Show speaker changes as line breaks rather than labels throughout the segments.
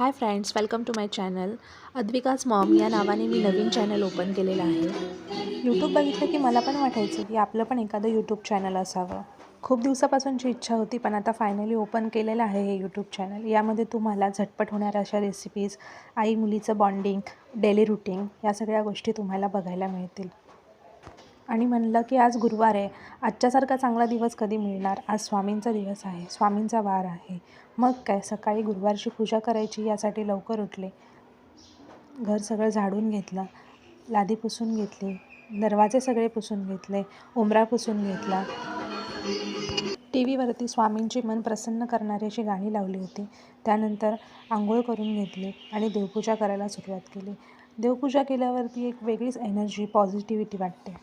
High friends, welcome to my channel. Advika's mom या नावाने मी नवीन channel open केलेलं आहे. यूट्यूब बघितलं की मला पण वाटायचं की आपलं पण एखादं यूट्यूब चॅनल असावं. खूप दिवसापासूनची इच्छा होती, पण आता फायनली ओपन केलेलं आहे हे यूट्यूब चॅनल. यामध्ये तुम्हाला झटपट होणाऱ्या अशा रेसिपीज, आई मुलीचं बॉन्डिंग, डेली रुटीन या सगळ्या गोष्टी तुम्हाला बघायला मिळतील. आणि म्हणलं की आज गुरुवार आहे, आजच्यासारखा चांगला दिवस कधी मिळणार. आज स्वामींचा दिवस आहे, स्वामींचा वार आहे. मग काय, सकाळी गुरुवारची पूजा करायची यासाठी लवकर उठले. घर सगळं झाडून घेतलं, लादी पुसून घेतली, दरवाजे सगळे पुसून घेतले, उंबरा पुसून घेतला. टी व्हीवरती स्वामींची मन प्रसन्न करणारी अशी गाणी लावली होती. त्यानंतर आंघोळ करून घेतली आणि देवपूजा करायला सुरुवात केली. देवपूजा केल्यावरती एक वेगळीच एनर्जी, पॉझिटिव्हिटी वाटते.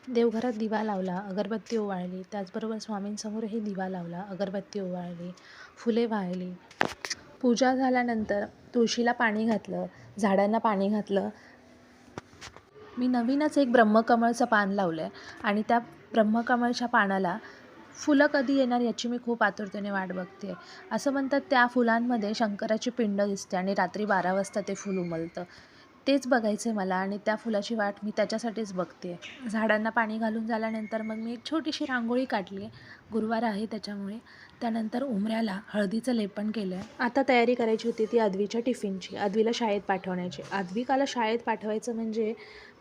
देवघरात दिवा लावला, अगरबत्ती ओवाळली, त्याचबरोबर स्वामींसमोरही दिवा लावला, अगरबत्ती ओवाळली, फुले वाहिली. पूजा झाल्यानंतर तुळशीला पाणी घातलं, झाडांना पाणी घातलं. मी नवीनच एक ब्रह्मकमळचं पान लावलं आहे आणि त्या ब्रह्मकमळच्या पानाला फुलं कधी येणार याची मी खूप आतुरतेने वाट बघते. असं म्हणतात त्या फुलांमध्ये शंकराची पिंड दिसते आणि रात्री 12 वाजता ते फुल उमलतं. तेच बघायचं आहे मला आणि त्या फुलाची वाट मी त्याच्यासाठीच बघते. झाडांना पाणी घालून झाल्यानंतर मग मी एक छोटीशी रांगोळी काढली आहे, गुरुवार आहे त्याच्यामुळे. त्यानंतर उंबऱ्याला हळदीचं लेपन केलं आहे. आता तयारी करायची होती ती अद्वीच्या टिफिनची, अद्वीला शाळेत पाठवण्याची. अद्विकाला शाळेत पाठवायचं म्हणजे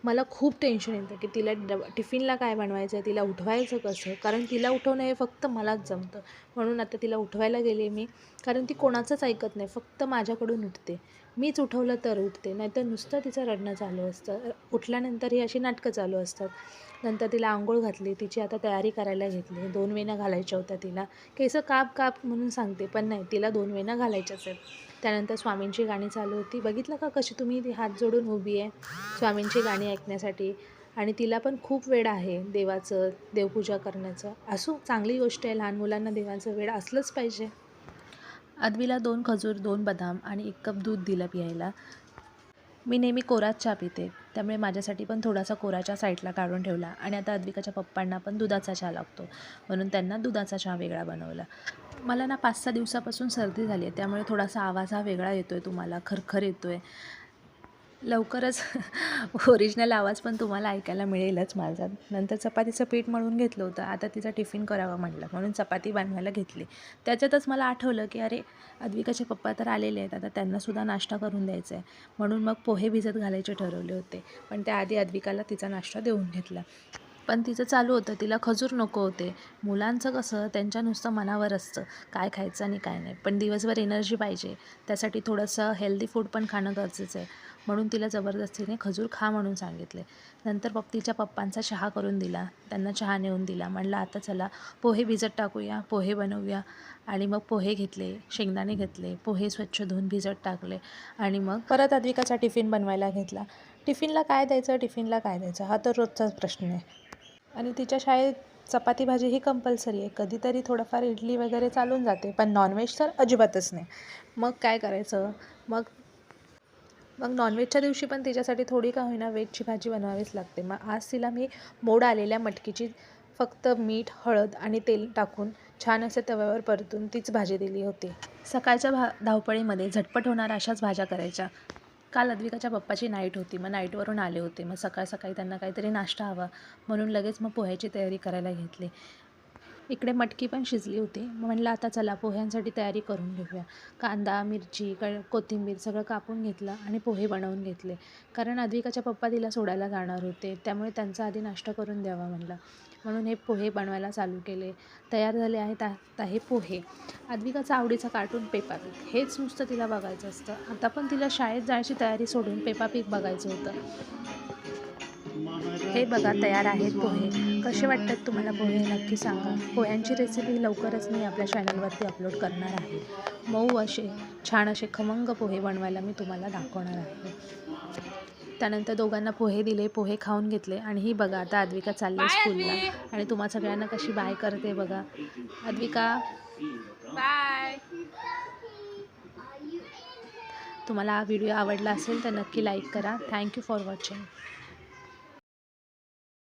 मला खूप टेन्शन येतं की तिला टिफिनला काय बनवायचं आहे, तिला उठवायचं कसं. कारण तिला उठवणं हे फक्त मलाच जमतं. म्हणून आता तिला उठवायला गेले मी, कारण ती कोणाचंच ऐकत नाही, फक्त माझ्याकडून उठते. मीच उठवलं तर उठते, नाहीतर नुसतं तिचं रडणं चालू असतं. उठल्यानंतर ही अशी नाटकं चालू असतात. नंतर तिला आंघोळ घातली, तिची आता तयारी करायला घेतली. 2 वेण्या घालायच्या होत्या तिला. केस काप काप म्हणून सांगते, पण नाही, तिला 2 वेण्या घालायच्याच आहेत. त्यानंतर स्वामींची गाणी चालू होती. बघितलं का कशी तुम्ही ती हात जोडून उभी आहे स्वामींची गाणी ऐकण्यासाठी. आणि तिला पण खूप वेड आहे देवाचं, देवपूजा करण्याचं. असो, चांगली गोष्ट आहे, लहान मुलांना देवाचं वेड असलंच पाहिजे. अद्वीला 2 खजूर, 2 बदाम आणि 1 कप दूध दिलं प्यायला. मी नेहमी कोराच चहा पिते, त्यामुळे माझ्यासाठी पण थोडासा कोरा चहा साईडला काढून ठेवला. आणि आता अद्विकाच्या पप्पांना पण दुधाचा चहा लागतो, म्हणून त्यांना दुधाचा चहा वेगळा बनवला. मला ना 5-6 दिवसापासून सर्दी झाली आहे, त्यामुळे थोडासा आवाज हा वेगळा येतो आहे तुम्हाला, खरखर येतो आहे. लवकरच ओरिजिनल आवाज पण तुम्हाला ऐकायला मिळेलच माझा. नंतर चपातीचं पीठ मळून घेतलं होतं, आता तिचा टिफिन करावा म्हटलं, म्हणून चपाती बनवायला घेतली. त्याच्यातच मला आठवलं की अरे, अद्विकाचे पप्पा तर आलेले आहेत, आता त्यांनासुद्धा नाश्ता करून द्यायचा आहे. म्हणून मग पोहे भिजत घालायचे ठरवले होते, पण त्याआधी अद्विकाला तिचा नाश्ता देऊन घेतला. पण तिचं चालू होतं, तिला खजूर नको होते. मुलांचं कसं, त्यांच्या नुसतं मनावर असतं काय खायचं आणि काय नाही, पण दिवसभर एनर्जी पाहिजे, त्यासाठी थोडंसं हेल्दी फूड पण खाणं गरजेचं आहे. म्हणून तिला जबरदस्तीने खजूर खा म्हणून सांगितले. नंतर तिच्या पप्पांचा चहा करून दिला, त्यांना चहा नेऊन दिला. म्हणलं आता चला पोहे भिजत टाकूया, पोहे बनवूया. आणि मग पोहे घेतले, शेंगदाणे घेतले, पोहे स्वच्छ धुवून भिजत टाकले आणि मग परत अद्विकाचा टिफिन बनवायला घेतला. टिफिनला काय द्यायचं, टिफिनला काय द्यायचं, हा तर रोजचाच प्रश्न आहे. आणि तिच्या शाळेत चपाती भाजी ही कंपल्सरी आहे. कधीतरी थोडंफार इडली वगैरे चालून जाते, पण नॉनव्हेज तर अजिबातच नाही. मग काय करायचं, मग नॉनव्हेजच्या दिवशी पण तिच्यासाठी थोडी का होईना व्हेजची भाजी बनवावीच लागते. मग आज तिला मी मोड आलेल्या मटकीची फक्त मीठ, हळद आणि तेल टाकून छान असे तव्यावर परतून तीच भाजी दिली होती. सकाळच्या धावपळीमध्ये झटपट होणाऱ्या अशाच भाज्या करायच्या. काल अद्विकाच्या पप्पाची नाईट होती, मग नाईटवरून आले होते. मग सकाळ सकाळी त्यांना काहीतरी नाश्ता हवा, म्हणून लगेच मग पोह्याची तयारी करायला घेतली. इकडे मटकी पण शिजली होती. म्हणलं आता चला पोह्यांसाठी तयारी करून घेऊया. कांदा, मिरची, कोथिंबीर सगळं कापून घेतलं आणि पोहे बनवून घेतले. कारण अद्विकाच्या पप्पा तिला सोडायला जाणार होते, त्यामुळे त्यांचा आधी नाश्ता करून द्यावा म्हणलं, म्हणून हे पोहे बनवायला चालू केले. तयार झाले आहेत आता हे पोहे. अद्विकाचा आवडीचा कार्टून पेपा पिग, हेच नुसतं तिला बघायचं असतं. आता पण तिला शाळेत जायची तयारी सोडून पेपा पिग बघायचं होतं. हे बघा, तयार आहेत पोहे. कसे वाटतात तुम्हाला पोहे, नक्की सांगा. पोह्यांची रेसिपी लवकरच मी आपल्या चॅनलवरती अपलोड करणार आहे. मऊ असे, छान असे खमंग पोहे बनवायला मी तुम्हाला दाखवणार आहे. त्यानंतर दोघांना पोहे दिले, पोहे खाऊन घेतले. आणि ही बघा, आता अद्विका चालली आहे स्कूलला आणि तुम्हा सगळ्यांना कशी बाय करते बघा. अद्विका बाय. तुम्हाला हा व्हिडिओ आवडला असेल तर नक्की लाईक करा. Thank you for watching.